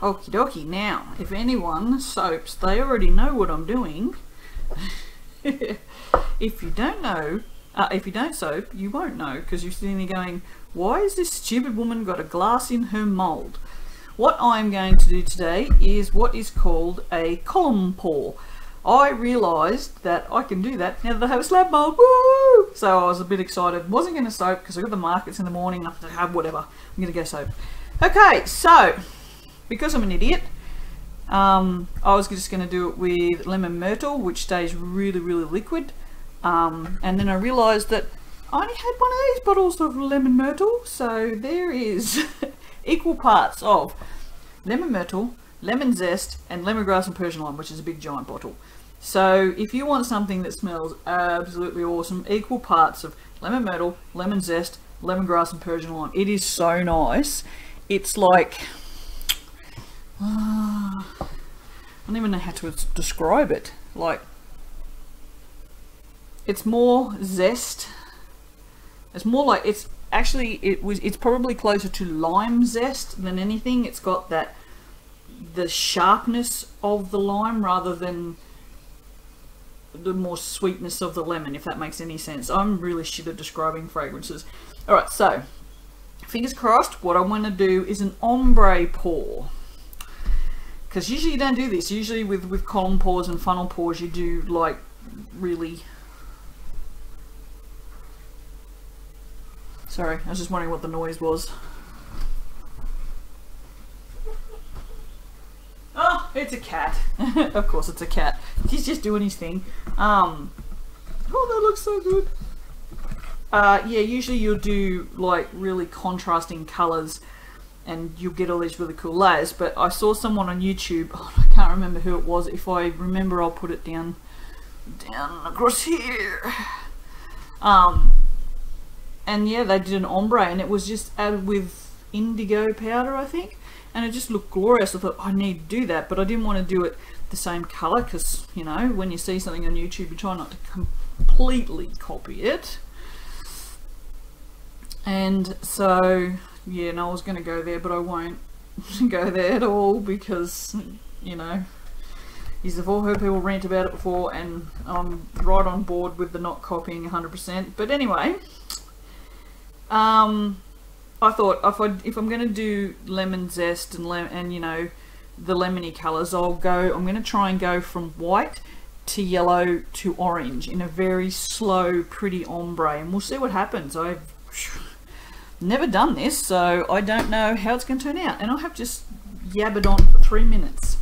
Okie dokie. Now, if anyone soaps, they already know what I'm doing. If you don't know, if you don't soap, you won't know, because you're sitting there going, why has this stupid woman got a glass in her mould? What I'm going to do today is what is called a column pour. I realised that I can do that now that I have a slab mould. Woo! So I was a bit excited. Wasn't going to soap because I got the markets in the morning. I thought, whatever, I'm going to go soap. Okay, so because I'm an idiot, I was just going to do it with lemon myrtle, which stays really, really liquid. And then I realised that I only had one of these bottles of lemon myrtle, so there is equal parts of lemon myrtle, lemon zest, and lemongrass and Persian lime, which is a big giant bottle. So if you want something that smells absolutely awesome, equal parts of lemon myrtle, lemon zest, lemongrass and Persian lime. It is so nice. It's like, I don't even know how to describe it. Like, it's more zest. It's more like, it's actually, it's probably closer to lime zest than anything. It's got that, the sharpness of the lime rather than the more sweetness of the lemon, if that makes any sense. I'm really shit at describing fragrances. Alright, so fingers crossed, what I want to do is an ombre pour, because usually you don't do this. Usually with column pours and funnel pours you do like really, sorry, I was just wondering what the noise was. Oh, it's a cat. Of course it's a cat. He's just doing his thing. Oh, that looks so good. Yeah, usually you'll do like really contrasting colours and you'll get all these really cool layers, but I saw someone on YouTube, oh, I can't remember who it was. If I remember, I'll put it down across here. And yeah, they did an ombre and it was just added with indigo powder, I think. And it just looked glorious. I thought, I need to do that, but I didn't want to do it the same colour because, you know, when you see something on YouTube, you try not to completely copy it. And so, yeah, no, I was going to go there, but I won't go there at all because, you know, you've all heard people rant about it before, and I'm right on board with the not copying 100%. But anyway, I thought if I'm going to do lemon zest and you know, the lemony colours, I'm going to try and go from white to yellow to orange in a very slow, pretty ombre, and we'll see what happens. I've never done this, so I don't know how it's going to turn out, and I have just yabbered on for 3 minutes,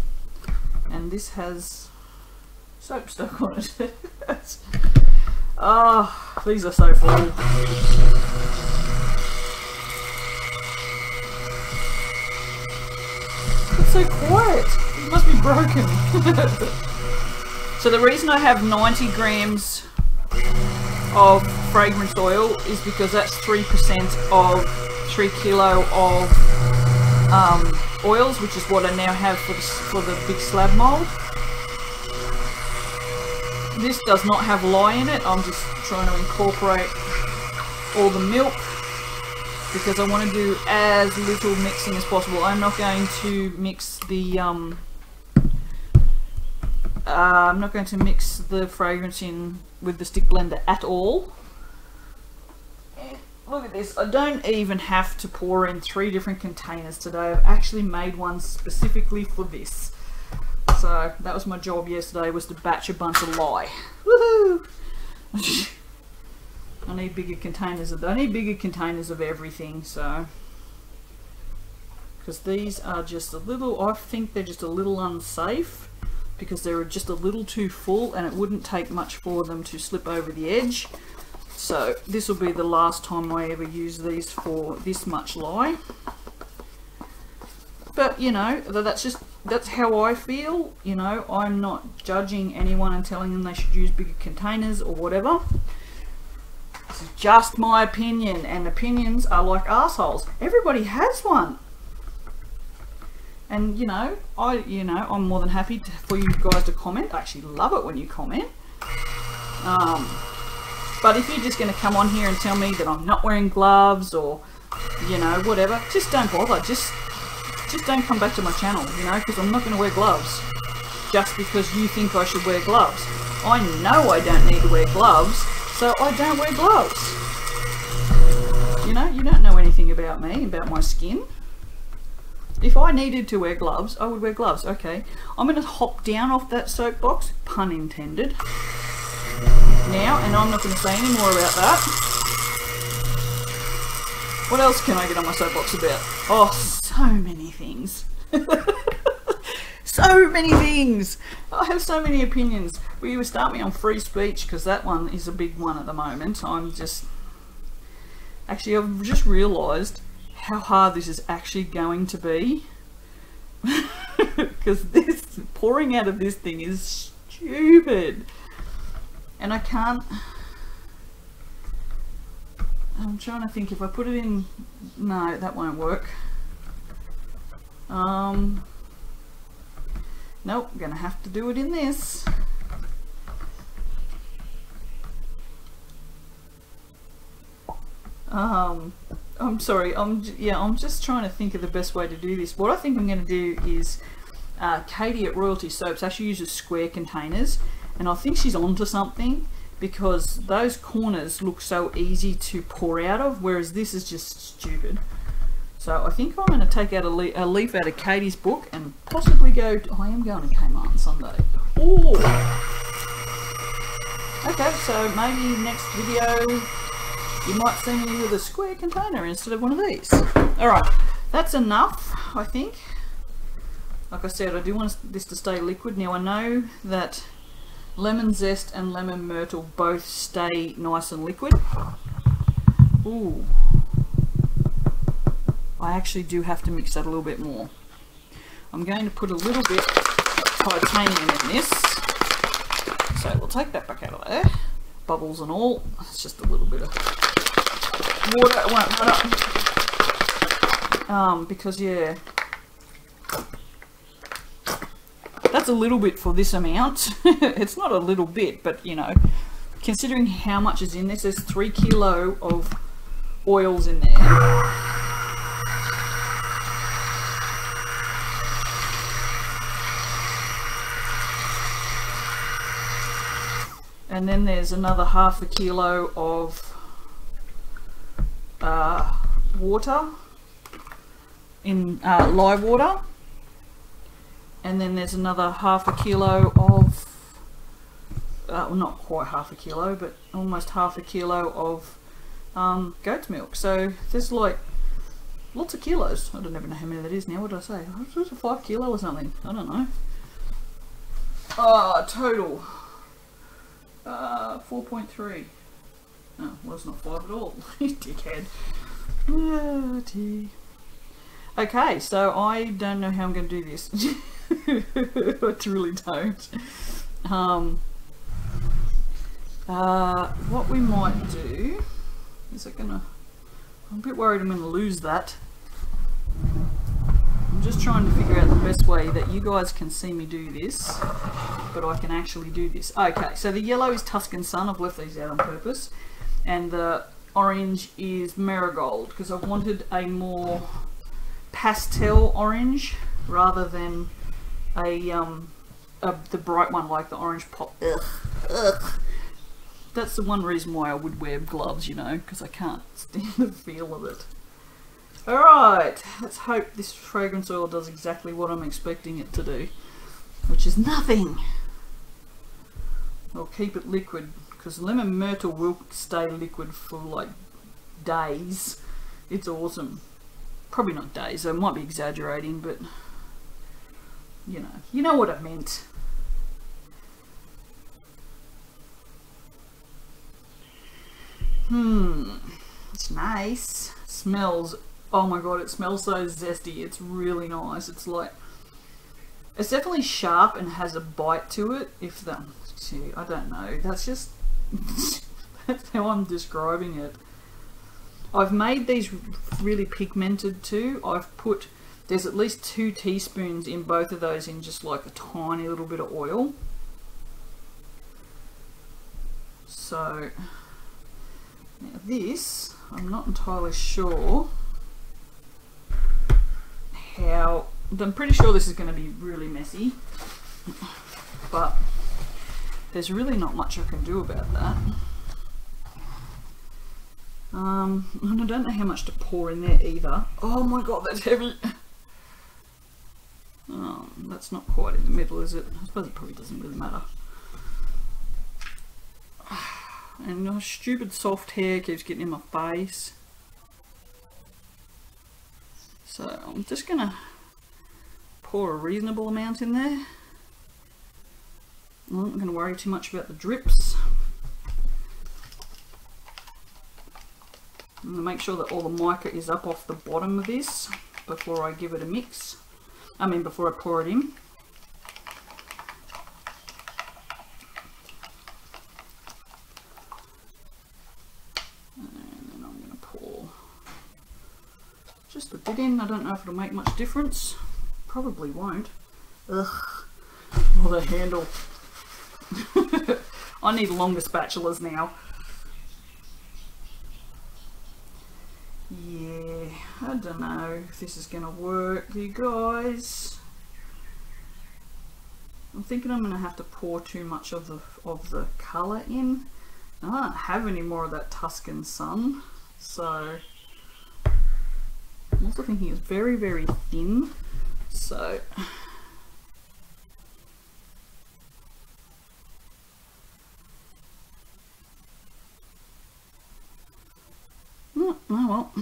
and this has soap stuck on it. Oh, these are so full. So quiet. It must be broken. So the reason I have 90 grams of fragrance oil is because that's 3% of 3 kilo of oils, which is what I now have for the big slab mold. This does not have lye in it. I'm just trying to incorporate all the milk, because I want to do as little mixing as possible. I'm not going to mix the fragrance in with the stick blender at all. Look at this. I don't even have to pour in 3 different containers today. I've actually made one specifically for this. So that was my job yesterday, was to batch a bunch of lye. Woohoo! I need bigger containers of everything, so, because these are just a little, I think they're just a little unsafe because they're just a little too full, and it wouldn't take much for them to slip over the edge. So this will be the last time I ever use these for this much lye. But you know, that's how I feel. You know, I'm not judging anyone and telling them they should use bigger containers or whatever. This is just my opinion, and opinions are like assholes. Everybody has one, and you know, I'm more than happy for you guys to comment. I actually love it when you comment. But if you're just going to come on here and tell me that I'm not wearing gloves or, you know, whatever, just don't bother. Just just don't come back to my channel, you know, because I'm not going to wear gloves just because you think I should wear gloves. I know I don't need to wear gloves, so I don't wear gloves. You know, you don't know anything about me, about my skin. If I needed to wear gloves, I would wear gloves. Okay, I'm going to hop down off that soapbox, pun intended, now, and I'm not going to say any more about that. What else can I get on my soapbox about? Oh, so many things. So many things. I have so many opinions. Will you start me on free speech? Because that one is a big one at the moment. I've just realised how hard this is actually going to be. Because this pouring out of this thing is stupid. And I can't... I'm trying to think if I put it in... No, that won't work. Nope, I'm gonna have to do it in this. I'm sorry, I'm just trying to think of the best way to do this. What I think I'm going to do is Katie at Royalty Soaps actually uses square containers, and I think she's onto something, because those corners look so easy to pour out of, whereas this is just stupid. So I think I'm going to take out a leaf out of Katie's book and possibly go I am going to Kmart on Sunday. Ooh. Okay, so maybe next video you might see me with a square container instead of one of these. Alright, that's enough, I think. Like I said, I do want this to stay liquid. Now I know that lemon zest and lemon myrtle both stay nice and liquid. Ooh. I actually do have to mix that a little bit more. I'm going to put a little bit of titanium in this. So we'll take that back out of there. Bubbles and all. It's just a little bit of water. It won't run up. Because yeah, that's a little bit for this amount. It's not a little bit, but you know, considering how much is in this, there's 3 kilos of oils in there. And then there's another ½ kilo of water, in live water. And then there's another ½ kilo of, well, not quite ½ kilo, but almost ½ kilo of goat's milk. So there's like lots of kilos. I don't even know how many that is now. What did I say? Was it 5 kilo or something? I don't know. Total. 4.3. Oh, well, it's not 5 at all. You dickhead. Oh, dear. Okay, so I don't know how I'm going to do this. I really don't. What we might do is I'm a bit worried I'm going to lose that. I'm just trying to figure out the best way that you guys can see me do this, but I can actually do this. Okay, so the yellow is Tuscan Sun. I've left these out on purpose, and the orange is Marigold, because I wanted a more pastel orange rather than the bright one like the orange pop. Ugh. That's the one reason why I would wear gloves, you know, because I can't stand the feel of it. Alright, let's hope this fragrance oil does exactly what I'm expecting it to do, which is nothing. I'll keep it liquid, because lemon myrtle will stay liquid for like days. It's awesome. Probably not days, I might be exaggerating, but you know what I meant. It's nice. Smells, oh my god, it smells so zesty. It's really nice. It's definitely sharp and has a bite to it. I don't know, that's just that's how I'm describing it. I've made these really pigmented too. There's at least 2 teaspoons in both of those in just like a tiny little bit of oil. So now this, I'm not entirely sure how how, I'm pretty sure this is going to be really messy, but there's really not much I can do about that. And I don't know how much to pour in there either. Oh my god, that's heavy. Oh, that's not quite in the middle, is it? I suppose it probably doesn't really matter. And my stupid soft hair keeps getting in my face. So I'm just gonna pour a reasonable amount in there. I'm not gonna worry too much about the drips. I'm gonna make sure that all the mica is up off the bottom of this before I give it a mix. I mean, before I pour it in. And then I'm going to pour just a bit in. I don't know if it'll make much difference. Probably won't. Ugh. Oh, the handle. I need longer spatulas now. Yeah, I don't know if this is going to work, you guys. I'm thinking I'm going to have to pour too much of the colour in. I don't have any more of that Tuscan sun, so I'm also thinking it's very, very thin. So oh well,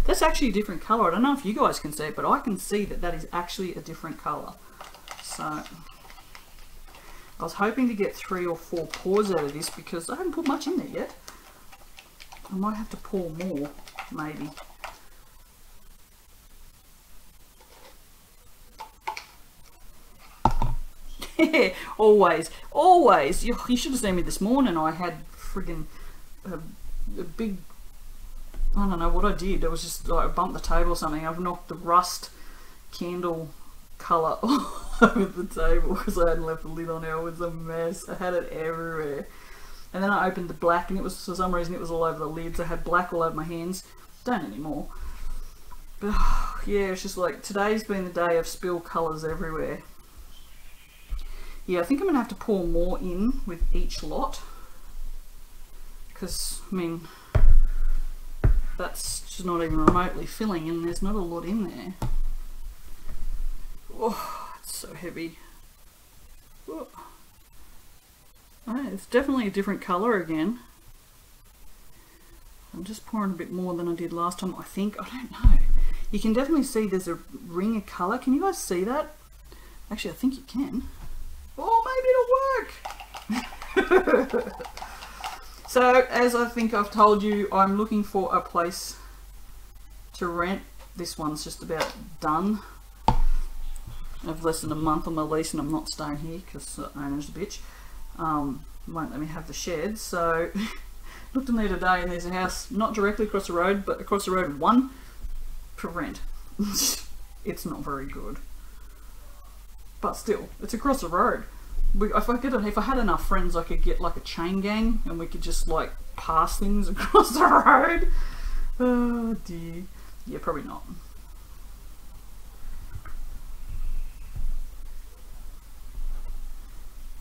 that's actually a different colour. I don't know if you guys can see it, but I can see that that is actually a different colour. So I was hoping to get 3 or 4 pours out of this because I haven't put much in there yet. I might have to pour more, maybe. Always, always. You should have seen me this morning. I had friggin' a big, I don't know what I did. It was just like I bumped the table or something. I've knocked the rust candle colour all over the table because I hadn't left the lid on it. It was a mess. I had it everywhere. And then I opened the black and it was, for some reason, it was all over the lids. I had black all over my hands. Don't anymore. But yeah, it's just like today's been the day of spill colours everywhere. Yeah, I think I'm going to have to pour more in with each lot. Because, I mean, that's just not even remotely filling and there's not a lot in there. Oh, it's so heavy. Oh. Oh, it's definitely a different colour again. I'm just pouring a bit more than I did last time, I think. I don't know. You can definitely see there's a ring of colour. Can you guys see that? Actually, I think you can. Oh, maybe it'll work. So, as I think I've told you, I'm looking for a place to rent. This one's just about done. I have less than a month on my lease and I'm not staying here because the owner's a bitch. Won't let me have the shed. So, looked in there today and there's a house not directly across the road, but across the road one for rent. It's not very good. But still, it's across the road. If I had enough friends, I could get like a chain gang and we could just like pass things across the road. Oh dear. Yeah, probably not.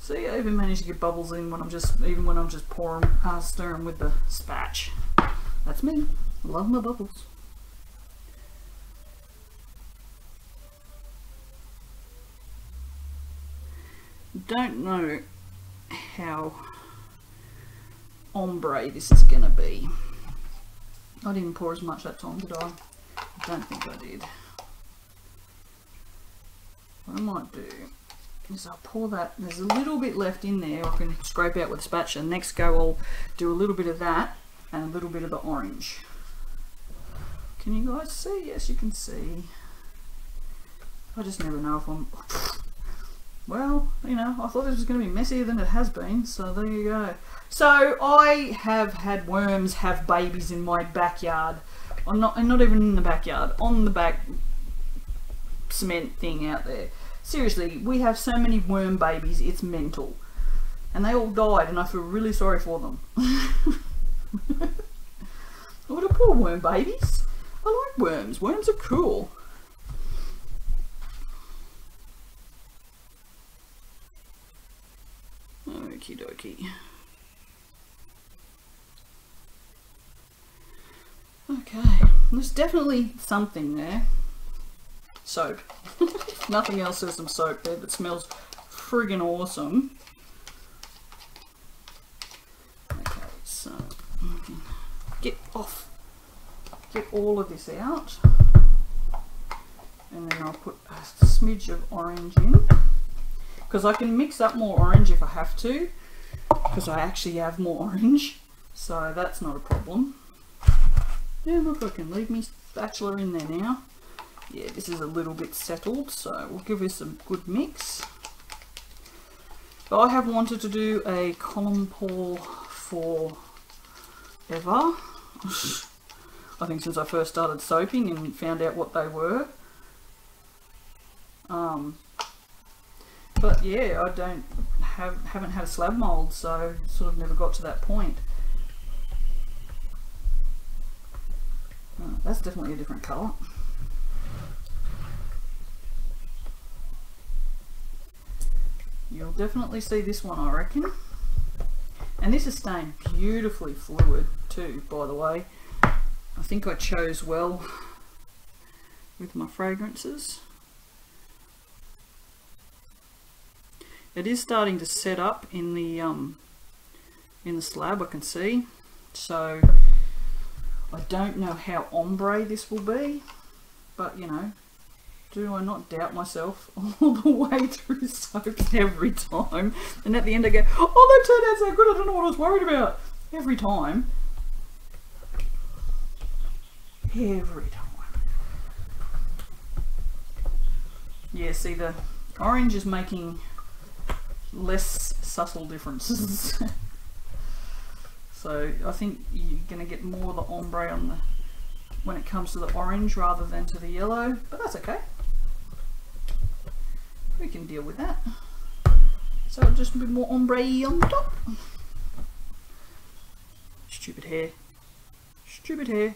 See, I even managed to get bubbles in when I'm just, even when I'm just pouring, stirring with the spatch. That's me. I love my bubbles. Don't know how ombre this is going to be. I didn't pour as much that time, did I? I don't think I did. What I might do is I'll pour that. There's a little bit left in there I can scrape out with a spatula. Next go I'll do a little bit of that and a little bit of the orange. Can you guys see? Yes, you can see. I just never know if I'm... Well, you know, I thought this was going to be messier than it has been, so there you go. So, I have had worms have babies in my backyard. I'm not even in the backyard, on the back cement thing out there. Seriously, we have so many worm babies, it's mental. And they all died, and I feel really sorry for them. What a poor worm babies. I like worms. Worms are cool. Okie dokie. Okay, there's definitely something there. Soap. Nothing else, there's some soap there that smells friggin' awesome. Okay, so I can get all of this out, and then I'll put a smidge of orange in, because I can mix up more orange if I have to, because I actually have more orange, so that's not a problem. Yeah, look, I can leave my spatula in there now. Yeah, this is a little bit settled, so we'll give this a good mix. But I have wanted to do a column pour for ever. I think since I first started soaping and found out what they were. But yeah, I haven't had a slab mould, so sort of never got to that point. Oh, that's definitely a different colour. You'll definitely see this one, I reckon. And this is staying beautifully fluid too, by the way. I think I chose well with my fragrances. It is starting to set up in the slab, I can see. So I don't know how ombre this will be, but you know, do I not doubt myself all the way through soaps every time? And at the end I go, oh, that turned out so good, I don't know what I was worried about. Every time. Every time. Yeah, see, the orange is making less subtle differences. So I think you're going to get more of the ombre on the when it comes to the orange rather than to the yellow, but that's okay. We can deal with that. So just a bit more ombre on the top. Stupid hair. Stupid hair.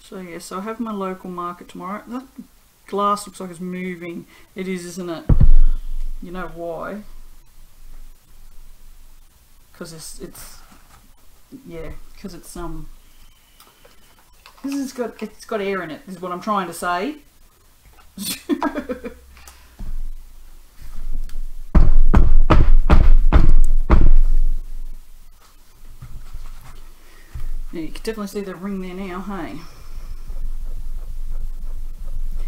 So yeah, so I have my local market tomorrow. That glass looks like it's moving. It is, isn't it? You know why? Because it's yeah, because it's it's got air in it, is what I'm trying to say. Yeah, you can definitely see the ring there now, hey?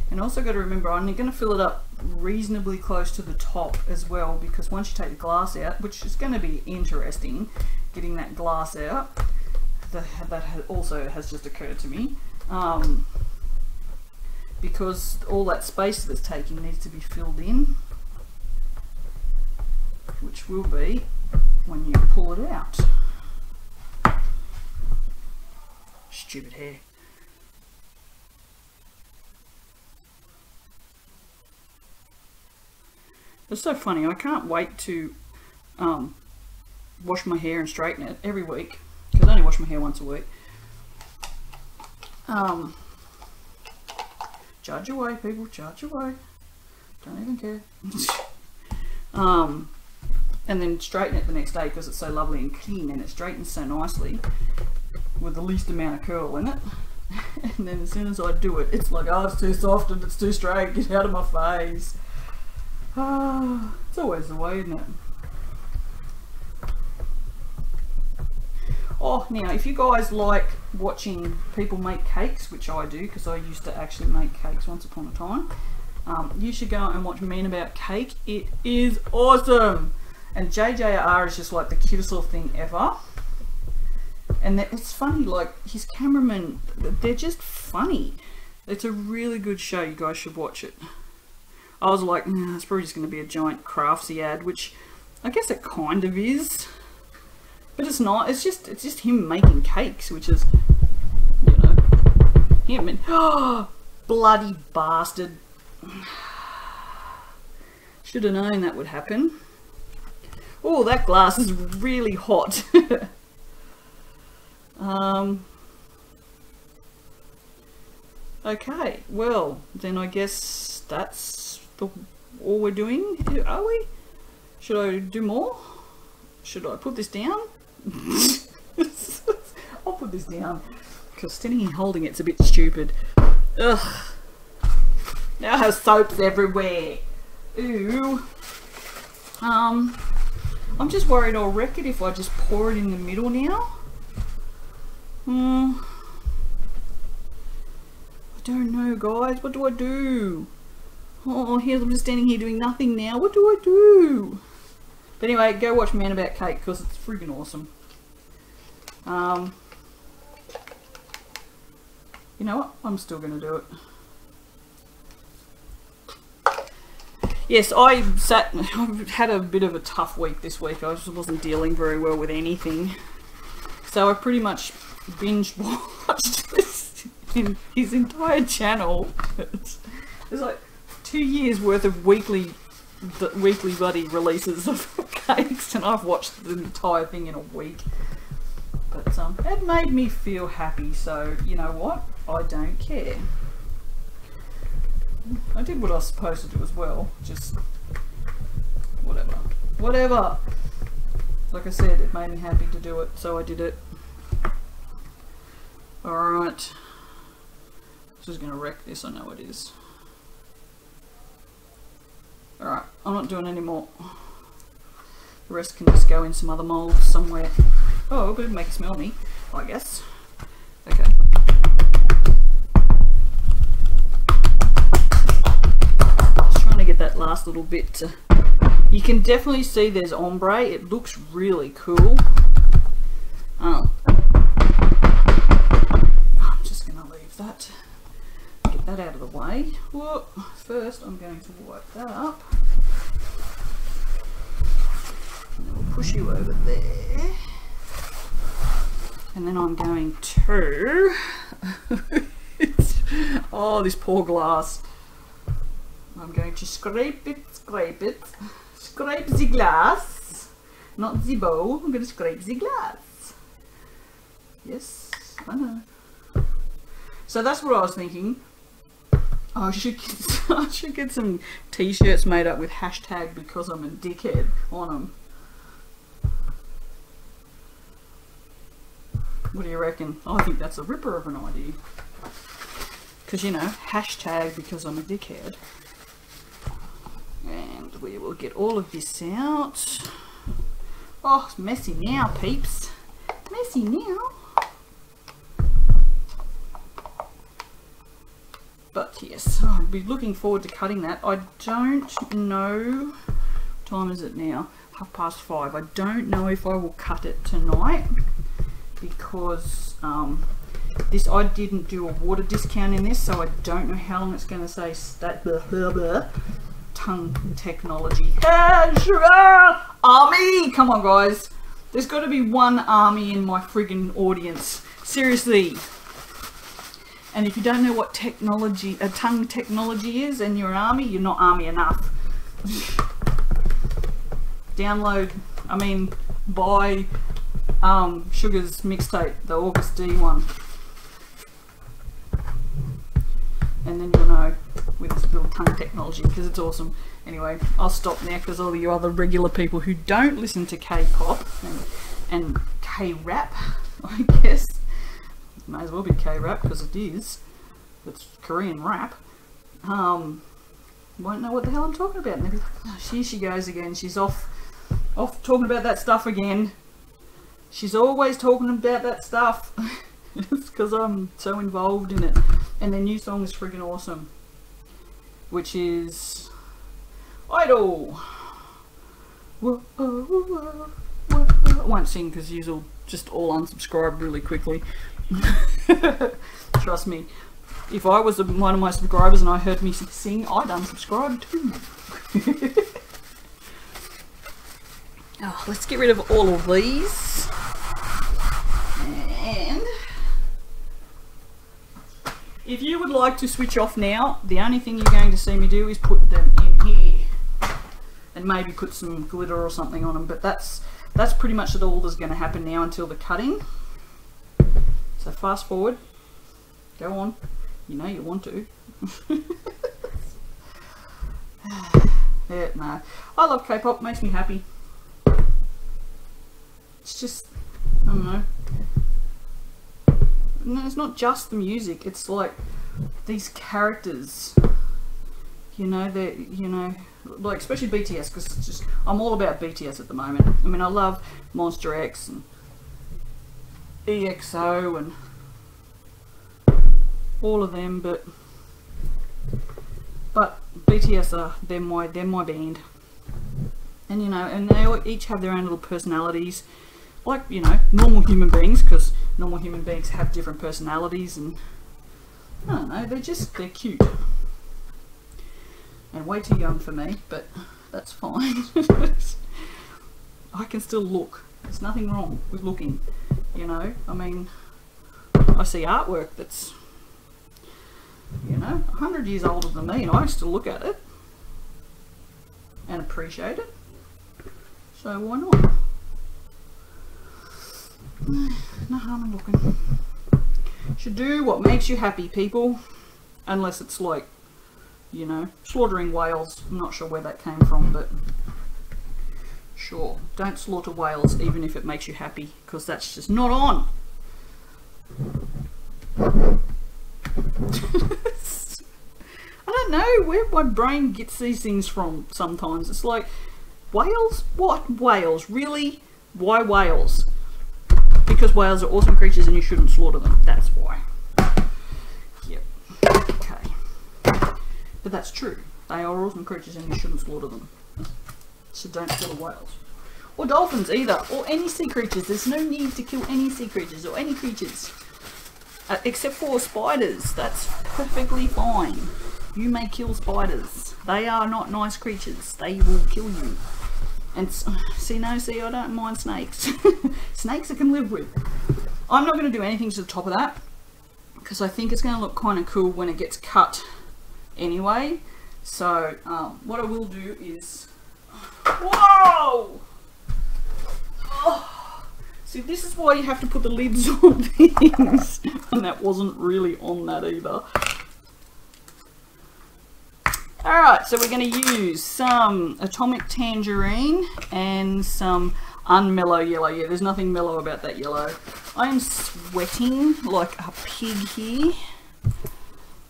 And also got to remember, I'm going to fill it up reasonably close to the top as well, because once you take the glass out, which is going to be interesting, getting that glass out, that also has just occurred to me, because all that space that's taking needs to be filled in, which will be when you pull it out. Stupid hair. It's so funny, I can't wait to wash my hair and straighten it every week, because I only wash my hair once a week. Judge away, people, judge away. Don't even care. And then straighten it the next day because it's so lovely and clean, and it straightens so nicely with the least amount of curl in it. And then as soon as I do it, it's like, oh, it's too soft and it's too straight, get out of my face. It's always the way, isn't it? Oh, now if you guys like watching people make cakes, which I do because I used to actually make cakes once upon a time, you should go and watch Men About Cake. It is awesome, and JJR is just like the cutest little thing ever. And it's funny, like his cameramen, they're just funny. It's a really good show, you guys should watch it. I was like, nah, it's probably just going to be a giant craftsy ad, which I guess it kind of is, but it's not. It's just him making cakes, which is, you know, him. And oh, bloody bastard! Should have known that would happen. Oh, that glass is really hot. Okay, well then I guess that's the all we're doing, are we? Should I do more? Should I put this down? I'll put this down because standing here holding it's a bit stupid. Ugh. Now I have soaps everywhere. Ooh. I'm just worried I'll wreck it if I just pour it in the middle now. I don't know, guys. What do I do? Oh, here's I'm just standing here doing nothing now. What do I do? But anyway, go watch Man About Cake because it's freaking awesome. You know what? I'm still going to do it. Yes, I've had a bit of a tough week this week. I just wasn't dealing very well with anything. So I pretty much binge watched this in his entire channel. It's like 2 years worth of weekly bloody releases of cakes, and I've watched the entire thing in a week. But it made me feel happy, so you know what? I don't care. I did what I was supposed to do as well, just whatever. Like I said, it made me happy to do it, so I did it. Alright, just gonna wreck this, I know it is. Alright, I'm not doing any more. The rest can just go in some other mould somewhere. Oh, but it'd make it smell me, I guess. Okay. Just trying to get that last little bit to... You can definitely see there's ombre. It looks really cool. I'm just going to leave that. Get that out of the way. Whoa. First, I'm going to wipe that up. And then we'll push you over there. And then I'm going to... oh, this poor glass. I'm going to scrape it. Scrape the glass. Not the bowl. I'm going to scrape the glass. Yes, I know. So that's what I was thinking. I should get some t-shirts made up with hashtag because I'm a dickhead on them. What do you reckon? I think that's a ripper of an idea. Because, you know, hashtag because I'm a dickhead. And we will get all of this out. Oh, it's messy now, peeps. Messy now. But yes, I'll be looking forward to cutting that. I don't know, what time is it now? 5:30. I don't know if I will cut it tonight because this, I didn't do a water discount in this, so I don't know how long it's going to say tongue technology. Army! Come on, guys. There's got to be one army in my friggin' audience. Seriously. And if you don't know what technology, tongue technology is, and you're an army, you're not army enough. Download, buy Sugar's mixtape, the August D one. And then you'll know with this little tongue technology, because it's awesome. Anyway, I'll stop now because all you other regular people who don't listen to K-pop and K-rap, I guess, may as well be K-rap because it is. It's Korean rap. Won't know what the hell I'm talking about. And they'll be like, oh, here she goes again. She's off talking about that stuff again. She's always talking about that stuff. It's because I'm so involved in it. And their new song is freaking awesome, which is Idol. Whoa, whoa, whoa, whoa. I won't sing because you'll just all unsubscribe really quickly. Trust me, if I was one of my subscribers and I heard me sing, I'd unsubscribe too. Oh, let's get rid of all of these. And if you would like to switch off now, the only thing you're going to see me do is put them in here. And maybe put some glitter or something on them, but that's pretty much all that's going to happen now until the cutting. So fast forward, go on, you know you want to. Yeah, no. I love K-pop, makes me happy. It's just, I don't know. No, it's not just the music, it's like these characters, you know, they're, you know, like especially BTS, because it's just, I'm all about BTS at the moment. I mean, I love Monster X and EXO and all of them, but BTS they're my band, and you know, and they all each have their own little personalities, like, you know, normal human beings, because normal human beings have different personalities, and I don't know, they're cute and way too young for me, but that's fine. I can still look. There's nothing wrong with looking, you know. I mean, I see artwork that's, you know, 100 years older than me, and I still look at it and appreciate it, so why not? No harm in looking. Should do what makes you happy, people, unless it's like, you know, slaughtering whales. I'm not sure where that came from, but sure, don't slaughter whales even if it makes you happy, because that's just not on. I don't know where my brain gets these things from sometimes. It's like, whales? What whales? Really? Why whales? Because whales are awesome creatures and you shouldn't slaughter them. That's why. Yep. Okay. But that's true. They are awesome creatures and you shouldn't slaughter them. So don't slaughter whales. Or dolphins either. Or any sea creatures. There's no need to kill any sea creatures or any creatures. Except for spiders. That's perfectly fine. You may kill spiders. They are not nice creatures. They will kill you. And see, I don't mind snakes. Snakes I can live with. I'm not going to do anything to the top of that, because I think it's going to look kind of cool when it gets cut anyway. So what I will do is, whoa! Oh. See, this is why you have to put the lids on things. And that wasn't really on that either. Alright, so we're going to use some Atomic Tangerine and some unmellow yellow. Yeah, there's nothing mellow about that yellow. I am sweating like a pig here.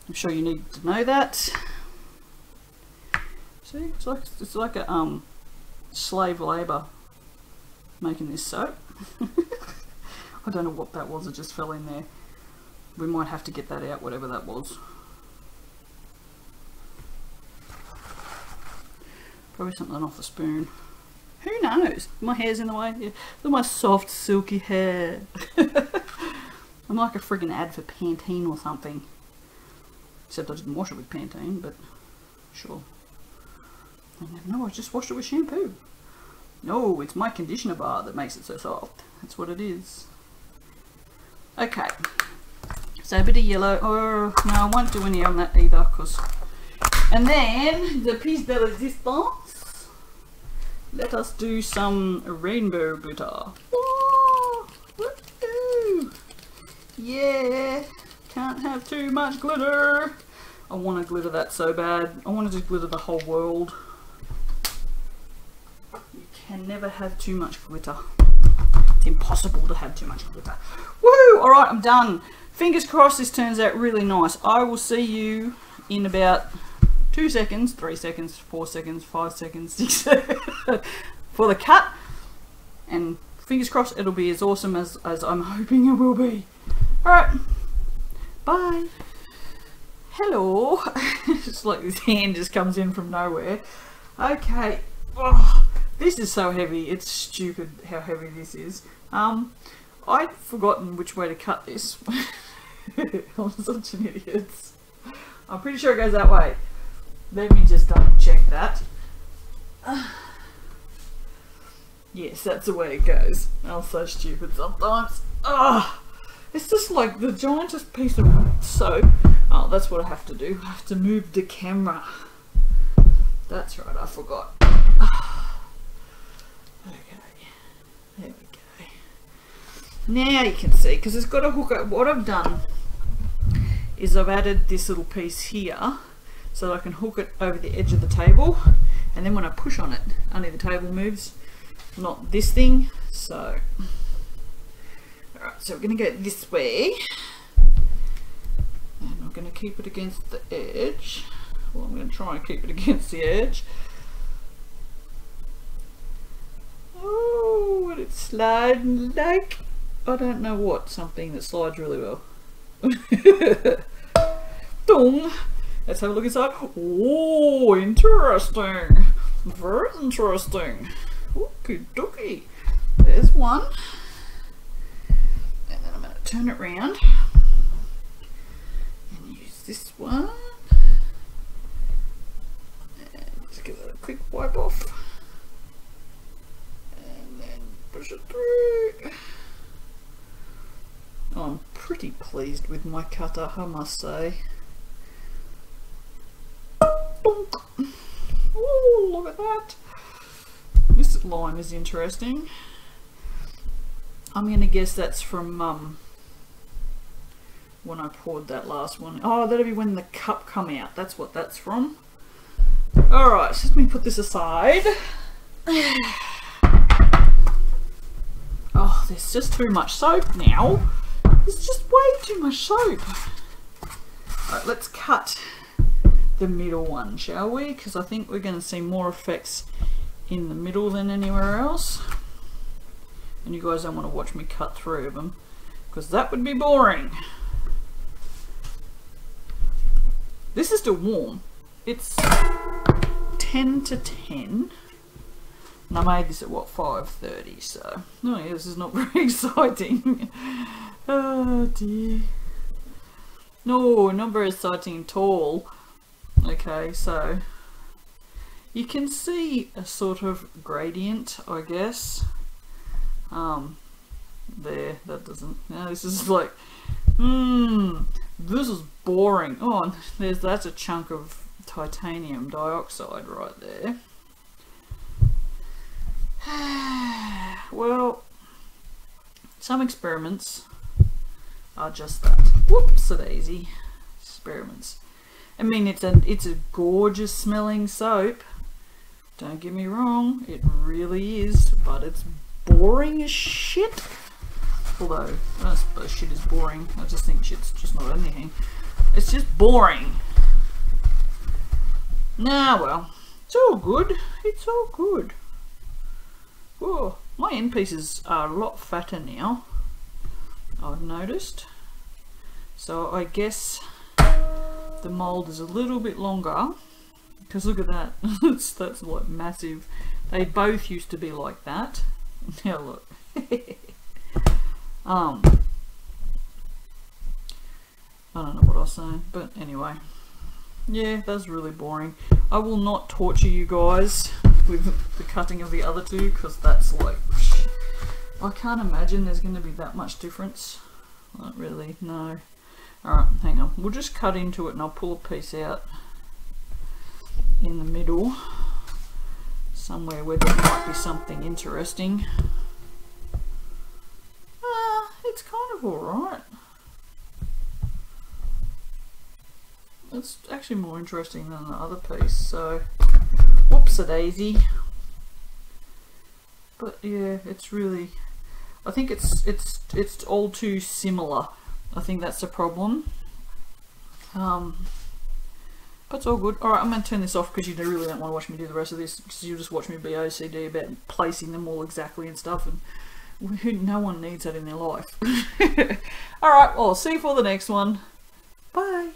I'm sure you need to know that. See, it's like a slave labour making this soap. I don't know what that was, it just fell in there. We might have to get that out, whatever that was. Probably something off the spoon. Who knows? My hair's in the way. Yeah. Look at my soft, silky hair. I'm like a friggin' ad for Pantene or something. Except I didn't wash it with Pantene, but sure. No, I just washed it with shampoo. No, it's my conditioner bar that makes it so soft. That's what it is. Okay. So a bit of yellow. Oh, no, I won't do any on that either, because... And then, the piece de resistance, let us do some rainbow glitter. Whoa, woohoo! Yeah, can't have too much glitter. I want to glitter that so bad. I want to just glitter the whole world. You can never have too much glitter. It's impossible to have too much glitter. Woo! Alright, I'm done. Fingers crossed this turns out really nice. I will see you in about 2 seconds, 3 seconds, 4 seconds, 5 seconds, 6 seconds for the cut, and fingers crossed it'll be as awesome as I'm hoping it will be. Alright, bye. Hello. It's like this hand just comes in from nowhere. Okay, oh, this is so heavy, it's stupid how heavy this is. I'd forgotten which way to cut this. I'm such an idiot. I'm pretty sure it goes that way. Let me just double check that. Yes, that's the way it goes. I'm so stupid sometimes. It's just like the giantest piece of soap. Oh, that's what I have to do. I have to move the camera. That's right, I forgot. Okay, there we go. Now you can see, because it's got a hook up. What I've done is I've added this little piece here, so that I can hook it over the edge of the table, and then when I push on it, only the table moves, not this thing. So alright, so we're going to go this way, and I'm going to keep it against the edge. Well, I'm going to try and keep it against the edge. Oh, and it's sliding like, I don't know what, something that slides really well. Dong. Let's have a look inside. Oh, interesting. Very interesting. Okie dokie. There's one. And then I'm going to turn it around and use this one. And just give it a quick wipe off. And then push it through. I'm pretty pleased with my cutter, I must say. Oh, look at that. This line is interesting. I'm going to guess that's from when I poured that last one. Oh, that'll be when the cup come out. That's what that's from. Alright, so let me put this aside. Oh, there's just too much soap now. There's just way too much soap. Alright, let's cut the middle one, shall we? Because I think we're going to see more effects in the middle than anywhere else. And you guys don't want to watch me cut 3 of them, because that would be boring. This is still warm. It's 10 to 10. And I made this at what, 5:30, so oh yeah, this is not very exciting. Oh dear. No, not very exciting at all. Okay, so you can see a sort of gradient, I guess. There, that doesn't, no, this is like, this is boring. Oh, that's a chunk of titanium dioxide right there. Well, some experiments are just that. Whoops-a-daisy. Experiments. I mean, it's a gorgeous smelling soap. Don't get me wrong, it really is, but it's boring as shit. Although, I suppose shit is boring. I just think shit's just not anything. It's just boring. Nah, well, it's all good. It's all good. Oh, my end pieces are a lot fatter now, I've noticed. So I guess the mold is a little bit longer, because look at that. That's like massive. They both used to be like that. Now look. I don't know what I was saying, but anyway, yeah, that's really boring. I will not torture you guys with the cutting of the other two, because that's like, I can't imagine there's going to be that much difference. Not really, no. Alright, hang on, we'll just cut into it and I'll pull a piece out in the middle somewhere where there might be something interesting. It's kind of alright. It's actually more interesting than the other piece, so whoops-a-daisy. But yeah, it's really, I think it's all too similar. I think that's the problem. But it's all good. Alright, I'm going to turn this off because you really don't want to watch me do the rest of this, because you'll just watch me be OCD about placing them all exactly and stuff, and no one needs that in their life. Alright, well, I'll see you for the next one. Bye.